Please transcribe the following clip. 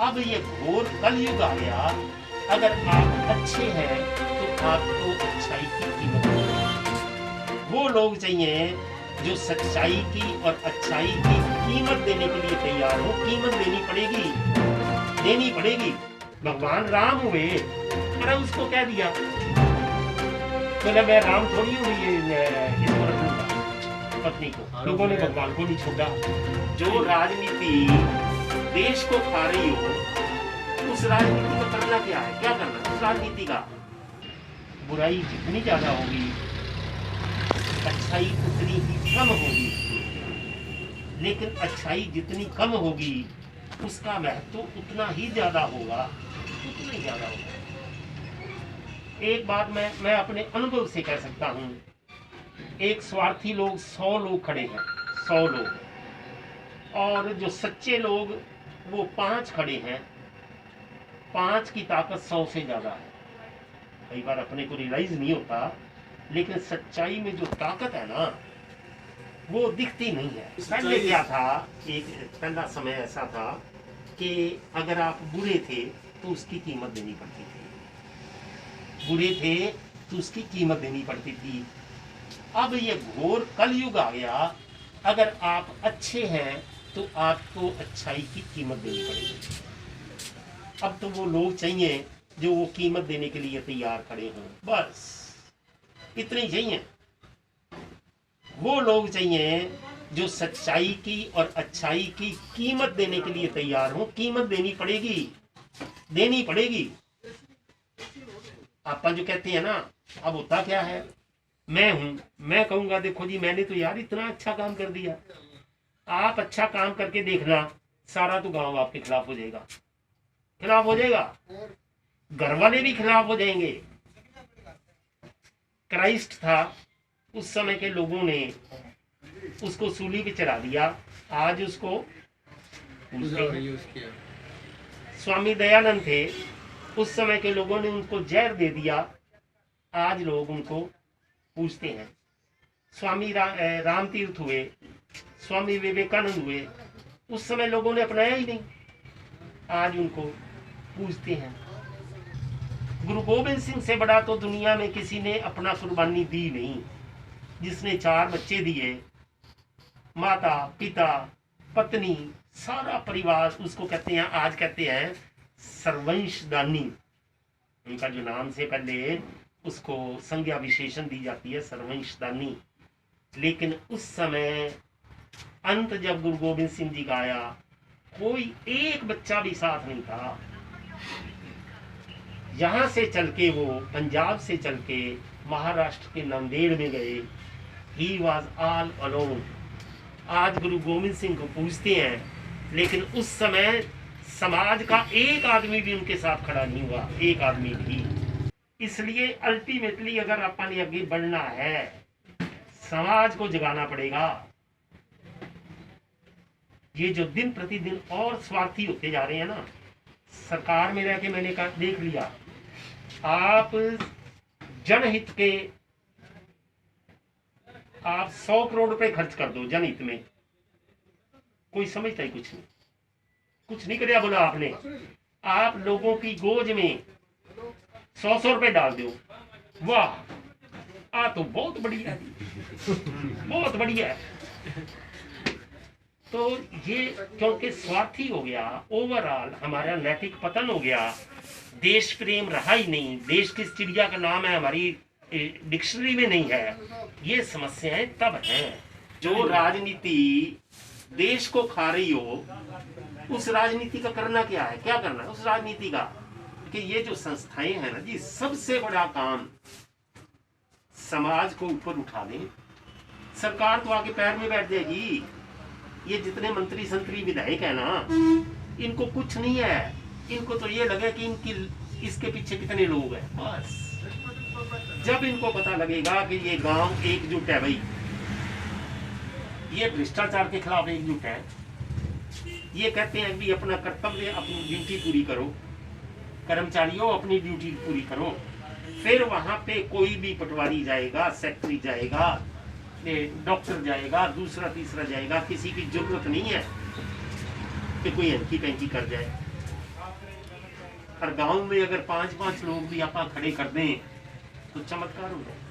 अब ये घोर कलयुग आ गया। अगर आप अच्छे हैं तो आपको अच्छाई की कीमत है। वो लोग चाहिए जो सच्चाई की और अच्छाई की कीमत देने के लिए तैयार हो। कीमत देनी पड़ेगी, देनी पड़ेगी। भगवान राम हुए, अरे उसको कह दिया बोला मैं राम थोड़ी हूँ ये इसको रखूंगा पत्नी को। लोगों ने भगवान को नहीं छोड़ा। जो राजनीति देश को खा रही हो, उस राजनीति का करना क्या है? क्या करना उस राजनीति का? बुराई जितनी ज्यादा होगी, अच्छाई उतनी ही कम होगी। लेकिन अच्छाई जितनी कम होगी, उसका महत्व उतना ही ज्यादा होगा, उतना ही ज्यादा होगा। एक बात मैं अपने अनुभव से कह सकता हूं। एक स्वार्थी लोग 100 लोग खड़े हैं, 100 लोग, और जो सच्चे लोग वो 5 खड़े हैं। 5 की ताकत 100 से ज्यादा है। कई बार अपने को रियलाइज नहीं होता, लेकिन सच्चाई में जो ताकत है ना, वो दिखती नहीं है। पहले क्या था, एक पहला समय ऐसा था कि अगर आप बुरे थे तो उसकी कीमत देनी पड़ती थी। बुरे थे तो उसकी कीमत देनी पड़ती थी। अब ये घोर कलयुग आ गया। अगर आप अच्छे हैं तो आपको अच्छाई की कीमत देनी पड़ेगी। अब तो वो लोग चाहिए जो वो कीमत देने के लिए तैयार खड़े हों। बस इतने ही चाहिए। वो लोग चाहिए जो सच्चाई की और अच्छाई की कीमत देने के लिए तैयार हों। कीमत देनी पड़ेगी, देनी पड़ेगी। आप जो कहते हैं ना, अब होता क्या है, मैं हूं, मैं कहूंगा देखो जी मैंने तो यार इतना अच्छा काम कर दिया। आप अच्छा काम करके देखना, सारा तो गांव आपके खिलाफ हो जाएगा, खिलाफ हो जाएगा। घर वाले भी खिलाफ हो जाएंगे। क्राइस्ट था, उस समय के लोगों ने उसको सूली पे चढ़ा दिया, आज उसको स्वामी दयानंद थे, उस समय के लोगों ने उनको जहर दे दिया, आज लोग उनको पूछते हैं। स्वामी राम तीर्थ हुए, स्वामी विवेकानंद हुए, उस समय लोगों ने अपनाया ही नहीं, आज उनको पूछते हैं। गुरु गोविंद सिंह से बड़ा तो दुनिया में किसी ने अपना कुर्बानी दी नहीं, जिसने 4 बच्चे दिए, माता पिता पत्नी सारा परिवार, उसको कहते हैं, आज कहते हैं सर्वंशदानी। उनका जो नाम से पहले उसको संज्ञा विशेषण दी जाती है, सर्वंशदानी। लेकिन उस समय अंत जब गुरु गोविंद सिंह जी का आया, कोई एक बच्चा भी साथ नहीं था। यहां से चल के वो पंजाब से चल के महाराष्ट्र के नांदेड़ में गए। He was all alone. आज गुरु गोविंद सिंह को पूछते हैं, लेकिन उस समय समाज का एक आदमी भी उनके साथ खड़ा नहीं हुआ, एक आदमी भी। इसलिए अल्टीमेटली अगर अपन ने आगे बढ़ना है, समाज को जगाना पड़ेगा। ये जो दिन प्रतिदिन और स्वार्थी होते जा रहे हैं ना, सरकार में रह के मैंने देख लिया, आप जनहित के आप 100 करोड़ रुपए खर्च कर दो जनहित में, कोई समझता ही कुछ नहीं, कुछ नहीं कराया बोला आपने। आप लोगों की गोज में 100 रुपए डाल दो, वाह आ तो बहुत बढ़िया है, बहुत बढ़िया है। तो ये क्योंकि स्वार्थी हो गया, ओवरऑल हमारा नैतिक पतन हो गया, देश प्रेम रहा ही नहीं। देश किस चिड़िया का नाम है हमारी डिक्शनरी में नहीं है। ये समस्याएं तब हैं। जो राजनीति देश को खा रही हो, उस राजनीति का करना क्या है? क्या करना है उस राजनीति का? कि ये जो संस्थाएं हैं ना जी, सबसे बड़ा काम समाज को ऊपर उठा दे। सरकार तो आके पैर में बैठ जाएगी। ये जितने मंत्री संतरी विधायक है ना, इनको कुछ नहीं है। इनको तो ये लगे कि इनकी इसके पीछे कितने लोग हैं, बस। जब इनको पता लगेगा कि ये गांव एकजुट है, भाई ये भ्रष्टाचार के खिलाफ एकजुट है, ये कहते हैं कि अपना कर्तव्य, अपनी ड्यूटी पूरी करो, कर्मचारियों अपनी ड्यूटी पूरी करो, फिर वहां पे कोई भी पटवारी जाएगा, सेक्रेटरी जाएगा, डॉक्टर जाएगा, दूसरा तीसरा जाएगा, किसी की जरूरत नहीं है कि कोई हल्की पैंकी कर जाए। और गांव में अगर 5-5 लोग भी आप खड़े कर दें तो चमत्कार हो जाए।